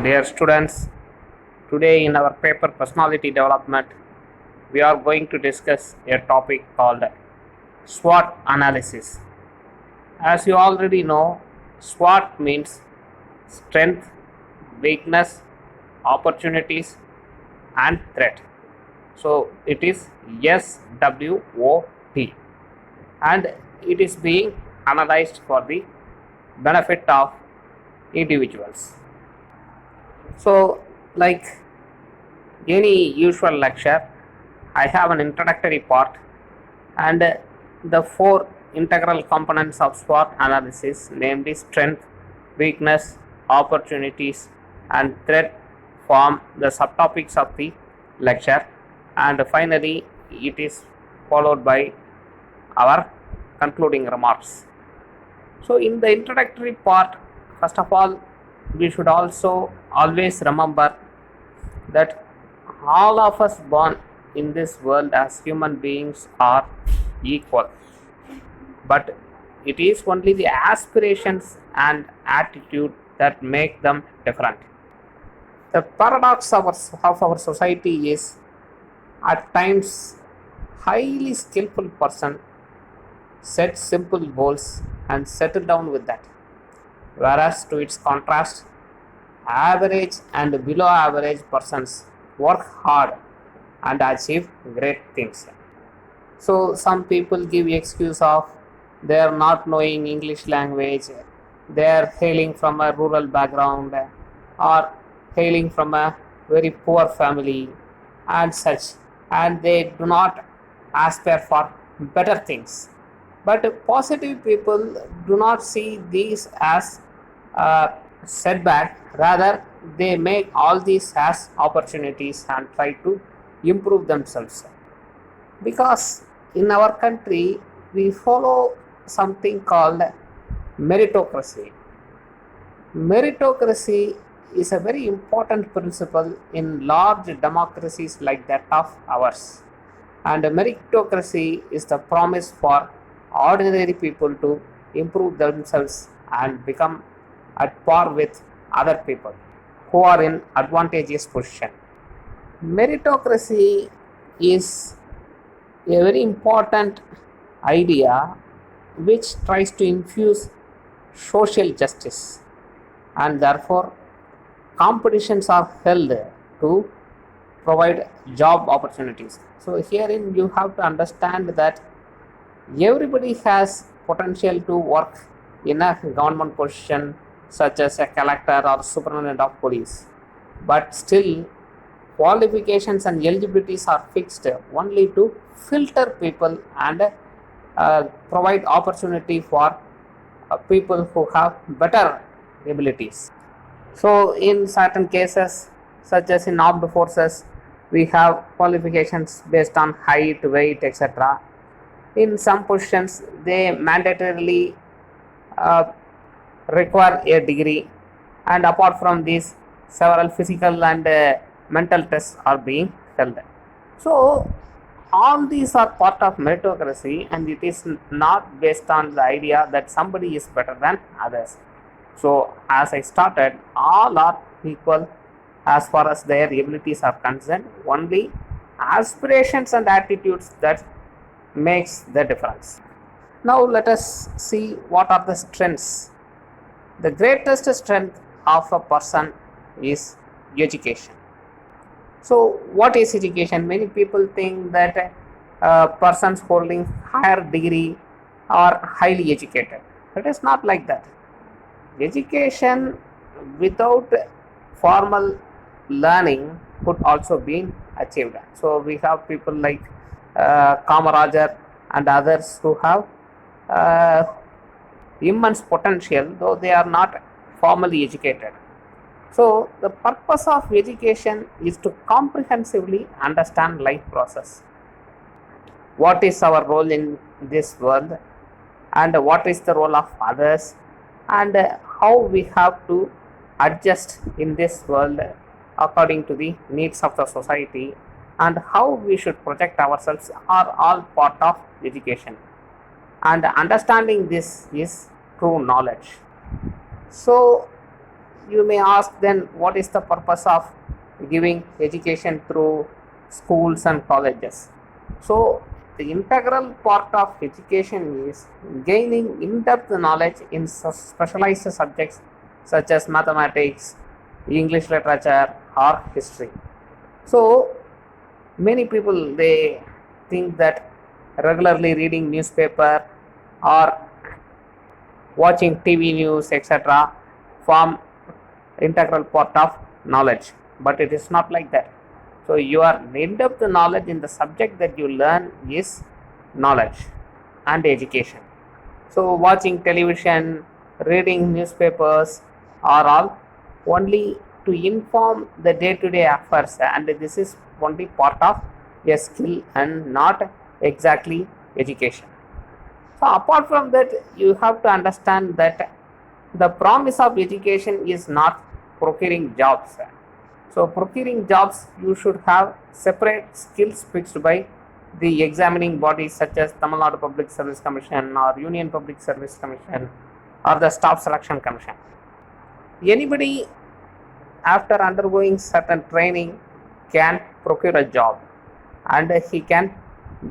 Dear students, today in our paper Personality Development, we are going to discuss a topic called SWOT analysis. As you already know, SWOT means strength, weakness, opportunities, and threat. So it is SWOT, and it is being analyzed for the benefit of individuals. So, like any usual lecture, I have an introductory part, and the four integral components of SWOT analysis, namely strength, weakness, opportunities, and threat, form the subtopics of the lecture, and finally, it is followed by our concluding remarks. So, in the introductory part, first of all, we should also always remember that all of us born in this world as human beings are equal, but it is only the aspirations and attitude that make them different. The paradox of our society is at times highly skillful person set simple goals and settle down with that, whereas to its contrast, average and below average persons work hard and achieve great things. So some people give excuse of they are not knowing English language, they are hailing from a rural background, or hailing from a very poor family and such, and they do not aspire for better things. But positive people do not see these as setback, rather they make all these as opportunities and try to improve themselves. Because in our country we follow something called meritocracy. Meritocracy is a very important principle in large democracies like that of ours, and meritocracy is the promise for ordinary people to improve themselves and become at par with other people who are in advantageous position. Meritocracy is a very important idea which tries to infuse social justice, and therefore competitions are held to provide job opportunities. So herein you have to understand that everybody has potential to work in a government position such as a collector or superintendent of police, but still qualifications and eligibilities are fixed only to filter people and provide opportunity for people who have better abilities. So in certain cases such as in armed forces, we have qualifications based on height, weight, etc. In some positions they mandatorily require a degree, and apart from this several physical and mental tests are being held. So all these are part of meritocracy, and it is not based on the idea that somebody is better than others. So as I started, all are equal as far as their abilities are concerned, only aspirations and attitudes that makes the difference. Now let us see what are the strengths. The greatest strength of a person is education. So what is education? Many people think that persons holding higher degree are highly educated. It is not like that. Education without formal learning could also be achieved. So we have people like Kamarajar and others who have immense potential, though they are not formally educated. So the purpose of education is to comprehensively understand life process. What is our role in this world, and what is the role of others, and how we have to adjust in this world according to the needs of the society, and how we should project ourselves are all part of education. And understanding this is true knowledge. So you may ask, then what is the purpose of giving education through schools and colleges? So the integral part of education is gaining in-depth knowledge in specialized subjects such as mathematics, English literature, or history. So many people, they think that regularly reading newspaper or watching TV news, etc., form integral part of knowledge, but it is not like that. So your in-depth knowledge in the subject that you learn is knowledge and education. So watching television, reading newspapers are all only to inform the day-to-day affairs, and this is only part of a skill and not exactly education. So apart from that, you have to understand that the promise of education is not procuring jobs. So procuring jobs, you should have separate skills fixed by the examining bodies such as Tamil Nadu Public Service Commission or Union Public Service Commission or the Staff Selection Commission. Anybody after undergoing certain training can procure a job, and he can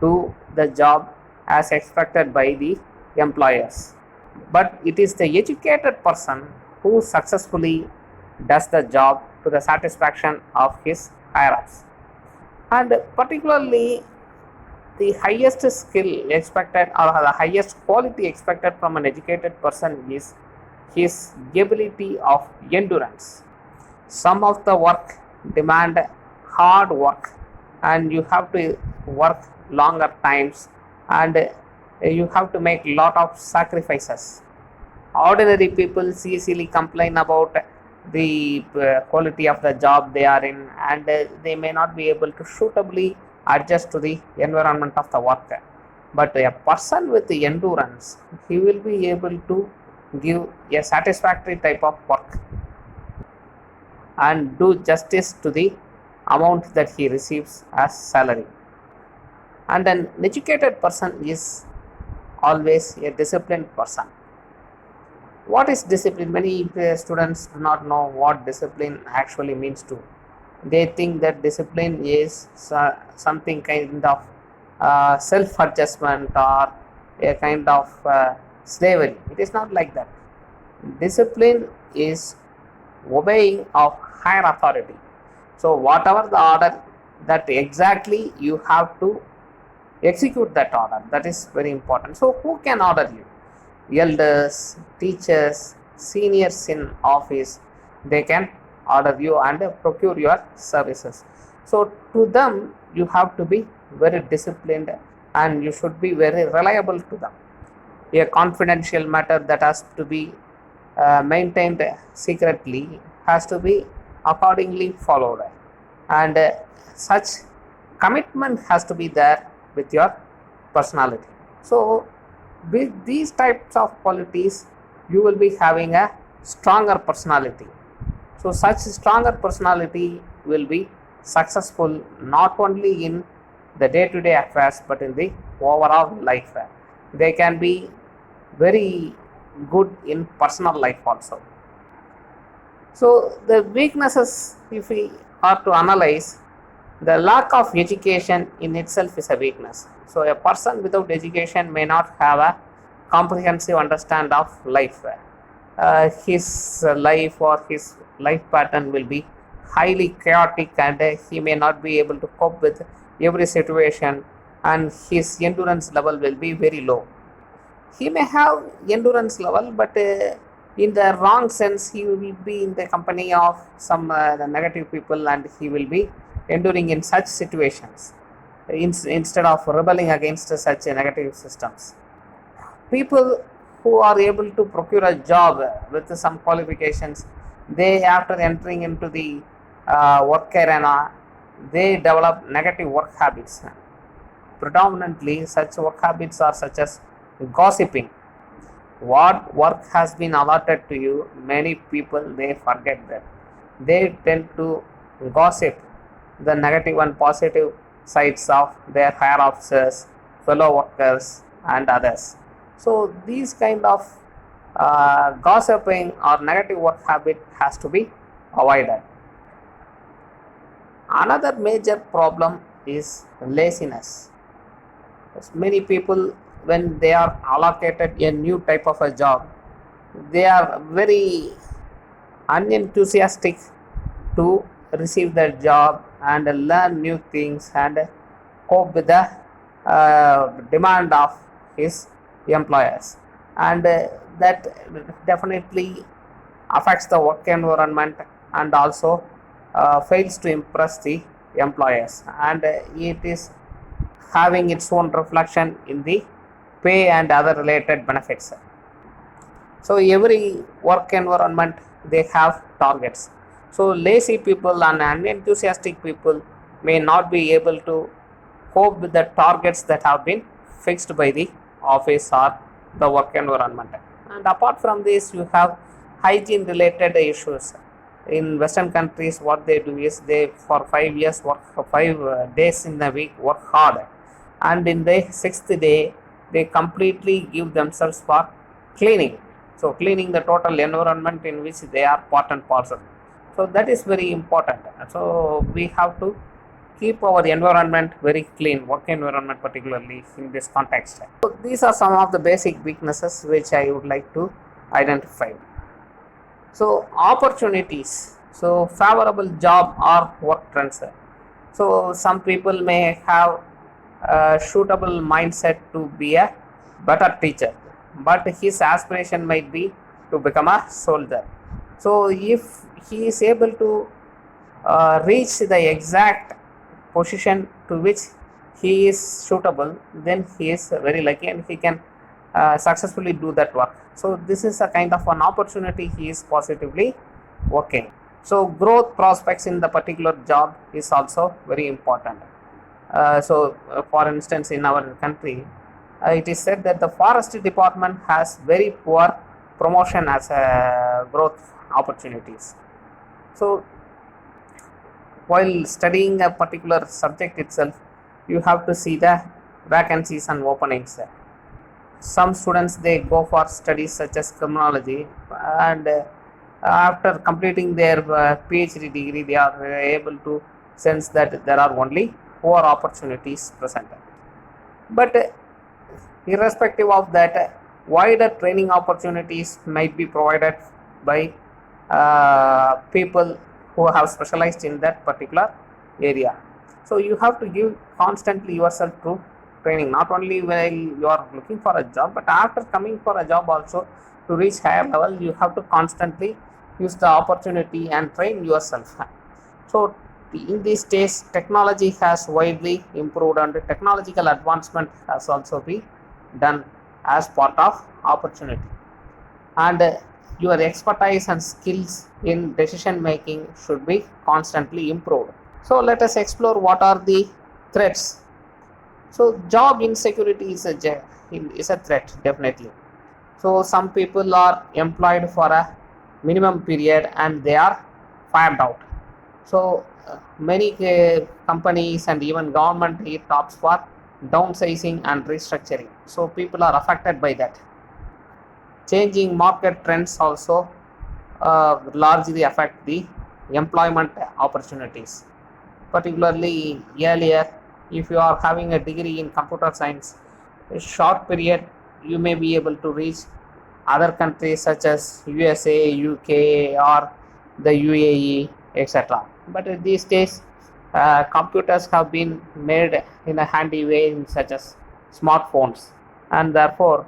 do the job as expected by the employers. But it is the educated person who successfully does the job to the satisfaction of his higher ups. And particularly, the highest skill expected or the highest quality expected from an educated person is his ability of endurance. Some of the work demand hard work, and you have to work longer times, and you have to make lot of sacrifices. Ordinary people easily complain about the quality of the job they are in, and they may not be able to suitably adjust to the environment of the work. But a person with the endurance, he will be able to give a satisfactory type of work and do justice to the amount that he receives as salary. And an educated person is always a disciplined person. What is discipline? Many students do not know what discipline actually means to. They think that discipline is something kind of self-adjustment or a kind of slavery. It is not like that. Discipline is obeying of higher authority. So whatever the order, that exactly you have to execute that order. That is very important. So who can order you? Elders, teachers, seniors in office, they can order you and procure your services. So to them, you have to be very disciplined, and you should be very reliable to them. A confidential matter that has to be maintained secretly has to be accordingly followed, and such commitment has to be there with your personality. So with these types of qualities, you will be having a stronger personality. So such stronger personality will be successful not only in the day-to-day affairs but in the overall life. They can be very good in personal life also. So the weaknesses, if we are to analyze, the lack of education in itself is a weakness. So a person without education may not have a comprehensive understanding of life. His life or his life pattern will be highly chaotic, and he may not be able to cope with every situation, and his endurance level will be very low. He may have endurance level, but in the wrong sense, he will be in the company of some the negative people, and he will be enduring in such situations instead of rebelling against such negative systems. People who are able to procure a job with some qualifications, they, after entering into the work arena, they develop negative work habits. Predominantly, such work habits are such as gossiping. What work has been allotted to you, many people, they forget that. They tend to gossip the negative and positive sides of their higher officers, fellow workers, and others. So these kind of Gossiping or negative work habit has to be avoided. Another major problem is laziness. Many people, when they are allocated a new type of a job, they are very unenthusiastic to receive the job and learn new things and cope with the demand of his employers, and that definitely affects the work environment and also fails to impress the employers, and it is having its own reflection in the pay and other related benefits. So every work environment, they have targets. So lazy people and unenthusiastic people may not be able to cope with the targets that have been fixed by the office or the work environment. And apart from this, you have hygiene related issues. In Western countries, what they do is they for 5 years work for 5 days in the week, work hard, and in the sixth day they completely give themselves for cleaning. So cleaning the total environment in which they are part and parcel. So that is very important. So we have to keep our environment very clean, work environment particularly in this context. So these are some of the basic weaknesses which I would like to identify. So opportunities, so favorable job or work trends. So some people may have a suitable mindset to be a better teacher, but his aspiration might be to become a soldier. So if he is able to reach the exact position to which he is suitable, then he is very lucky and he can successfully do that work. So this is a kind of an opportunity he is positively working. So growth prospects in the particular job is also very important. For instance, in our country, it is said that the forestry department has very poor promotion as growth opportunities. So while studying a particular subject itself, you have to see the vacancies and openings. Some students, they go for studies such as criminology, and after completing their PhD degree, they are able to sense that there are only poor opportunities present. But irrespective of that, wider training opportunities might be provided by people who have specialized in that particular area. So you have to give constantly yourself to training, not only while you are looking for a job, but after coming for a job also. To reach higher level, you have to constantly use the opportunity and train yourself. So in these days, technology has widely improved and technological advancement has also been done as part of opportunity, and your expertise and skills in decision making should be constantly improved. So let us explore what are the threats. So job insecurity is a threat, definitely. So some people are employed for a minimum period and they are fired out. So many companies and even government, it opts for downsizing and restructuring. So people are affected by that. Changing market trends also largely affect the employment opportunities. Particularly earlier, if you are having a degree in computer science, a short period you may be able to reach other countries such as USA, UK, or the UAE, etc. But these days, computers have been made in a handy way in such as smartphones, and therefore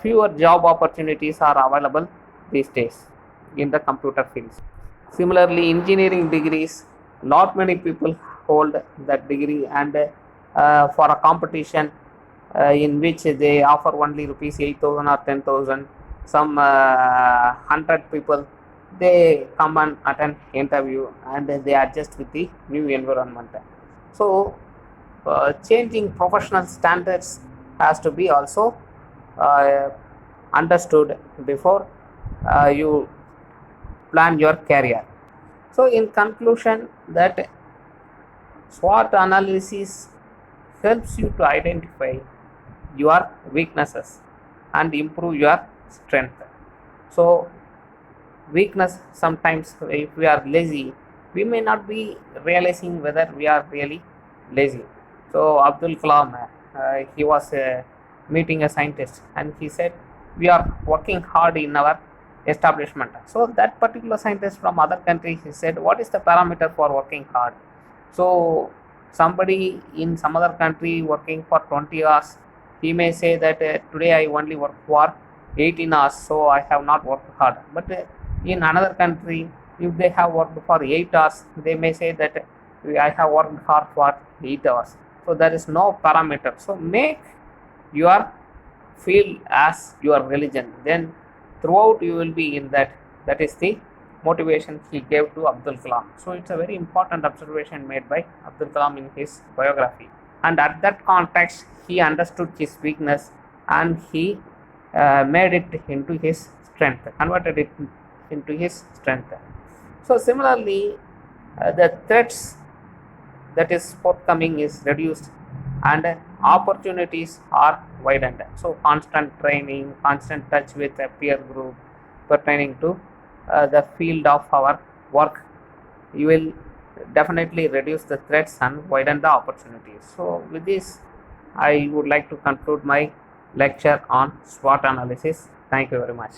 fewer job opportunities are available these days in the computer fields. Similarly, engineering degrees, not many people hold that degree, and for a competition in which they offer only rupees 8,000 or 10,000, some 100 people, they come and attend interview and they adjust with the new environment. So changing professional standards has to be also understood before you plan your career. So in conclusion, that SWOT analysis helps you to identify your weaknesses and improve your strength. So weakness, sometimes if we are lazy, we may not be realizing whether we are really lazy. So Abdul Kalam, he was meeting a scientist and he said, we are working hard in our establishment. So that particular scientist from other country, he said, what is the parameter for working hard? So somebody in some other country working for 20 hours, he may say that today I only work for 18 hours, so I have not worked hard. But in another country, if they have worked for 8 hours, they may say that I have worked hard for 8 hours. So there is no parameter. So make your field as your religion, then throughout you will be in that. That is the motivation he gave to Abdul Kalam. So it's a very important observation made by Abdul Kalam in his biography, and at that context he understood his weakness and he made it into his strength, converted it into his strength. So similarly, the threats that is forthcoming is reduced and opportunities are widened. So constant training, constant touch with a peer group pertaining to the field of our work, you will definitely reduce the threats and widen the opportunities. So with this, I would like to conclude my lecture on SWOT analysis. Thank you very much.